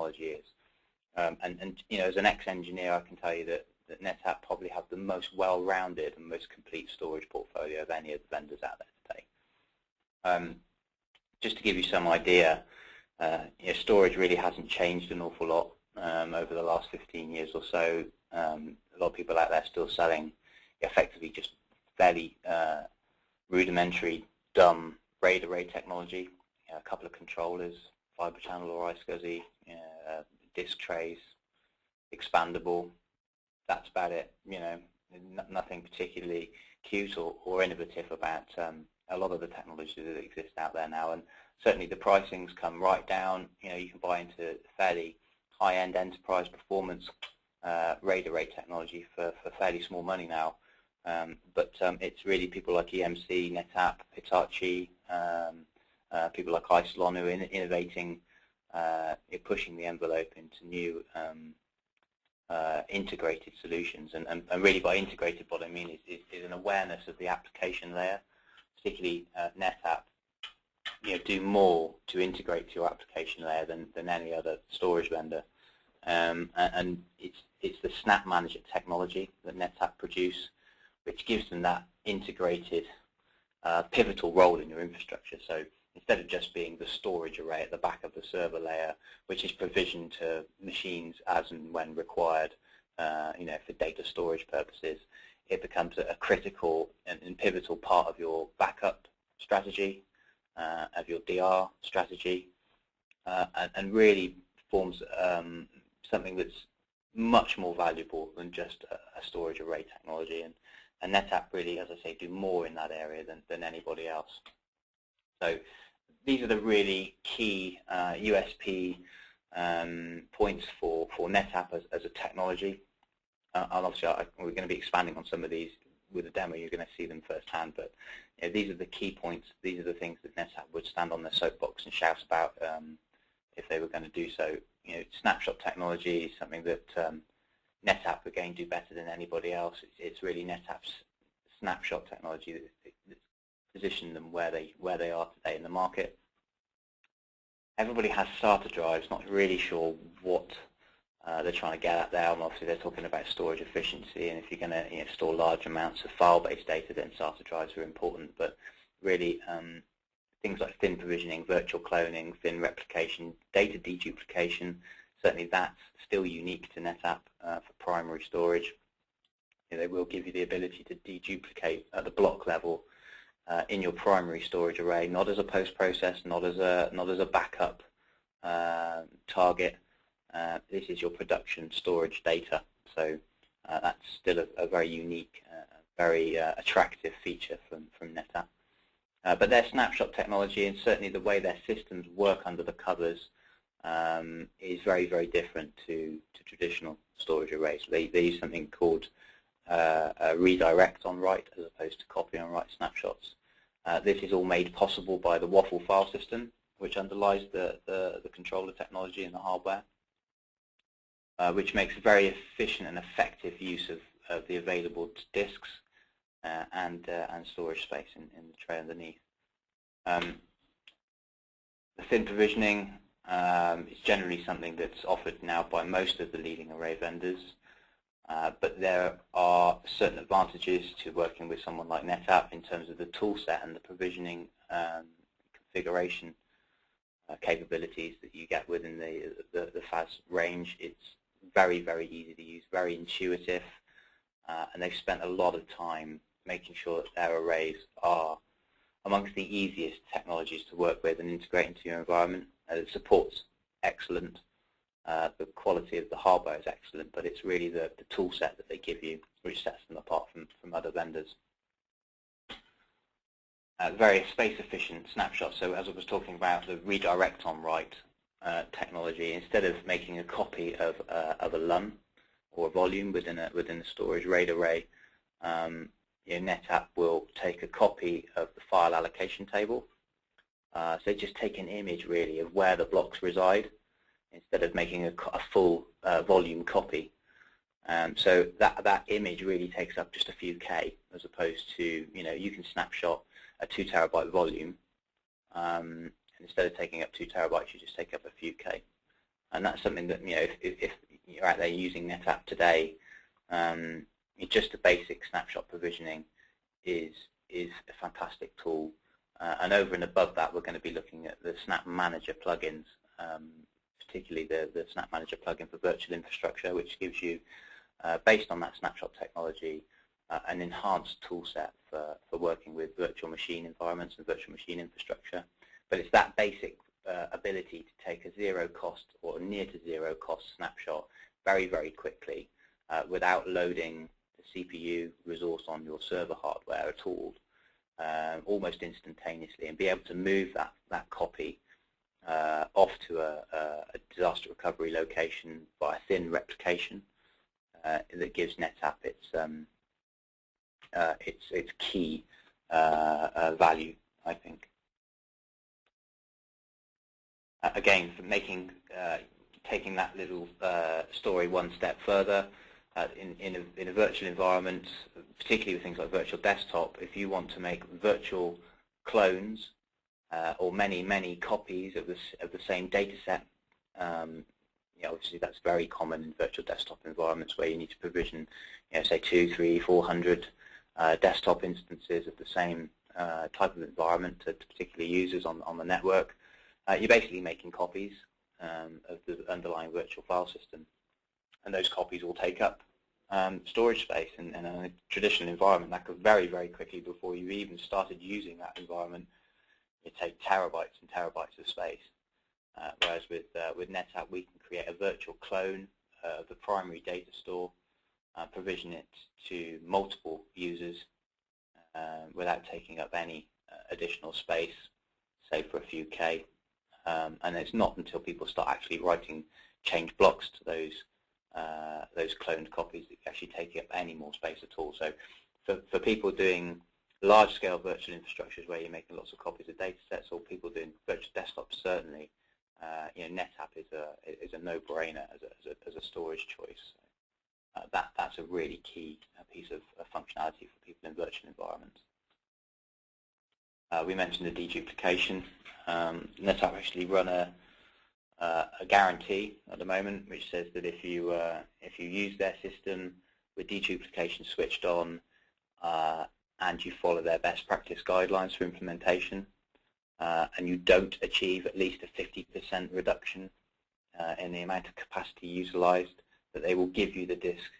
technology is. And as an ex-engineer, I can tell you that NetApp probably have the most well-rounded and most complete storage portfolio of any of the vendors out there today. Just to give you some idea, storage really hasn't changed an awful lot over the last 15 years or so. A lot of people out there still selling effectively just fairly rudimentary, dumb RAID array technology, a couple of controllers, fiber channel or iSCSI, disk trays, expandable. That's about it. Nothing particularly cute or innovative about a lot of the technologies that exist out there now. And certainly the pricings come right down. You can buy into fairly high-end enterprise performance RAID array technology for fairly small money now. But it's really people like EMC, NetApp, Hitachi, people like Isilon who are innovating, pushing the envelope into new integrated solutions. And really by integrated, what I mean is an awareness of the application layer, particularly NetApp. Do more to integrate to your application layer than any other storage vendor. And it's the Snap Manager technology that NetApp produce, which gives them that integrated, pivotal role in your infrastructure. So instead of just being the storage array at the back of the server layer, which is provisioned to machines as and when required, for data storage purposes, it becomes a critical and pivotal part of your backup strategy, of your DR strategy, and really forms something that's much more valuable than just a storage array technology. And NetApp really, as I say, do more in that area than anybody else. So these are the really key USP points for NetApp as a technology. And obviously we're going to be expanding on some of these with a demo. You're going to see them firsthand. But these are the key points. These are the things that NetApp would stand on their soapbox and shout about if they were going to do so. Snapshot technology is something that NetApp again do better than anybody else. It's really NetApp's snapshot technology that's positioned them where they are today in the market. Everybody has SATA drives, not really sure what they're trying to get at there. And obviously they're talking about storage efficiency, and if you're going to store large amounts of file-based data, then SATA drives are important. But really, things like thin provisioning, virtual cloning, thin replication, data deduplication, certainly that's still unique to NetApp for primary storage. They will give you the ability to deduplicate at the block level in your primary storage array, not as a post-process, not as a backup target. This is your production storage data. So that's still a very unique, very attractive feature from NetApp. But their snapshot technology, and certainly the way their systems work under the covers, is very, very different to traditional storage arrays. They use something called a redirect on write as opposed to copy on write snapshots. This is all made possible by the waffle file system, which underlies the controller technology and the hardware, which makes very efficient and effective use of the available disks and storage space in the tray underneath. The thin provisioning is generally something that's offered now by most of the leading array vendors, but there are certain advantages to working with someone like NetApp in terms of the tool set and the provisioning configuration capabilities that you get within the FAS range. It's very, very easy to use, very intuitive, and they've spent a lot of time making sure that their arrays are amongst the easiest technologies to work with and integrate into your environment. The support's excellent, the quality of the hardware is excellent, but it's really the tool set that they give you which sets them apart from other vendors. Very space-efficient snapshot. So as I was talking about the redirect on write technology, instead of making a copy of a LUN or a volume within a storage RAID array, NetApp will take a copy of the file allocation table. So just take an image really of where the blocks reside instead of making a full volume copy. So that image really takes up just a few K, as opposed to, you can snapshot a 2 terabyte volume, and instead of taking up 2 terabytes, you just take up a few K. And that's something that, if you're out there using NetApp today, just the basic snapshot provisioning is a fantastic tool. And over and above that, we're going to be looking at the Snap Manager plugins, particularly the Snap Manager plugin for virtual infrastructure, which gives you, based on that snapshot technology, an enhanced tool set for working with virtual machine environments and virtual machine infrastructure. But it's that basic ability to take a zero-cost or near to zero-cost snapshot very, very quickly without loading the CPU resource on your server hardware at all, almost instantaneously, and be able to move that copy off to a disaster recovery location by thin replication that gives NetApp its key value, I think. Again, for taking that little story one step further, in a virtual environment, particularly with things like virtual desktop, if you want to make virtual clones or many copies of the same data set, obviously that's very common in virtual desktop environments where you need to provision, say 200, 300, 400 desktop instances of the same type of environment to particular users on the network. You're basically making copies of the underlying virtual file system, and those copies will take up storage space. And in a traditional environment, that could very, very quickly, before you even started using that environment, it take terabytes and terabytes of space. Whereas with NetApp, we can create a virtual clone of the primary data store, provision it to multiple users without taking up any additional space, say for a few K. And it's not until people start actually writing change blocks to those cloned copies that actually take up any more space at all. So for people doing large-scale virtual infrastructures where you're making lots of copies of data sets, or people doing virtual desktops, certainly, NetApp is a no-brainer as a storage choice. That's a really key piece of functionality for people in virtual environments. We mentioned the deduplication. NetApp actually run a guarantee at the moment, which says that if you use their system with deduplication switched on and you follow their best practice guidelines for implementation, and you don't achieve at least a 50% reduction in the amount of capacity utilized, that they will give you the disk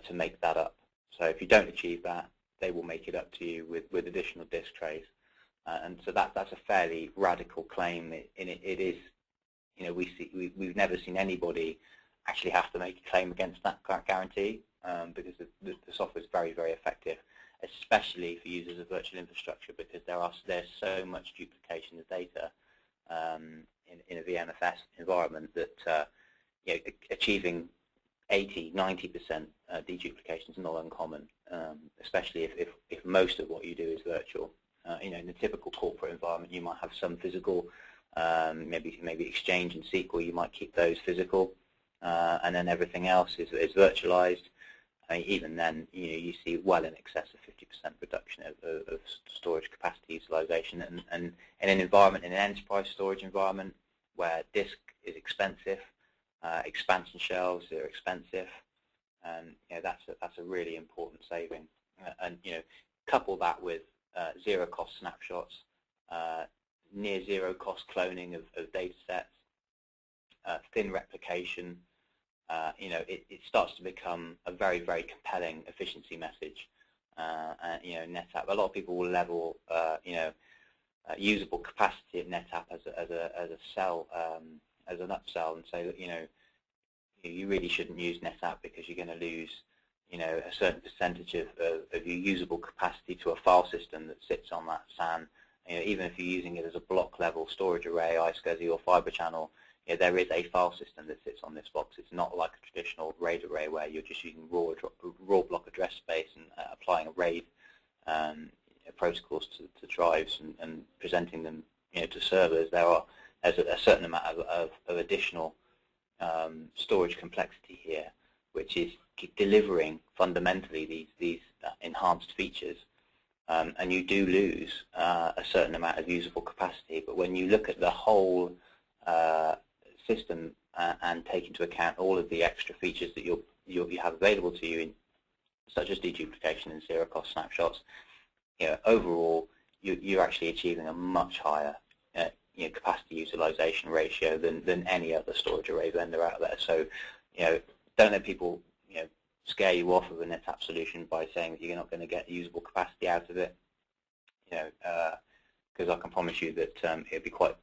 to make that up. So if you don't achieve that, they will make it up to you with additional disk trays. And so that's a fairly radical claim. It is, we've never seen anybody actually have to make a claim against that guarantee because the software is very, very effective, especially for users of virtual infrastructure, because there's so much duplication of data in a VMFS environment that achieving 80, 90% deduplication is not uncommon, especially if most of what you do is virtual. In a typical corporate environment, you might have some physical, maybe Exchange and SQL, you might keep those physical, and then everything else is virtualized. Even then, you see well in excess of 50% reduction of storage capacity utilization. And in an environment, in an enterprise storage environment, where disk is expensive, expansion shelves are expensive, that's a really important saving. And couple that with zero-cost snapshots, near zero-cost cloning of data sets, thin replication. It starts to become a very, very compelling efficiency message. NetApp, a lot of people will level, usable capacity at NetApp as a sell, as an upsell, and say that you really shouldn't use NetApp because you're going to lose a certain percentage of your usable capacity to a file system that sits on that SAN. Even if you're using it as a block level storage array, iSCSI or fiber channel, there is a file system that sits on this box. It's not like a traditional RAID array where you're just using raw block address space and applying a RAID protocols to drives and presenting them to servers. There's a certain amount of additional storage complexity here, which is delivering fundamentally these enhanced features. And you do lose a certain amount of usable capacity. But when you look at the whole system and take into account all of the extra features that you have available to you, such as deduplication and zero-cost snapshots, overall you're actually achieving a much higher capacity utilization ratio than any other storage array vendor out there. So don't let people scare you off of a NetApp solution by saying that you're not going to get usable capacity out of it, because I can promise you that it'll be quite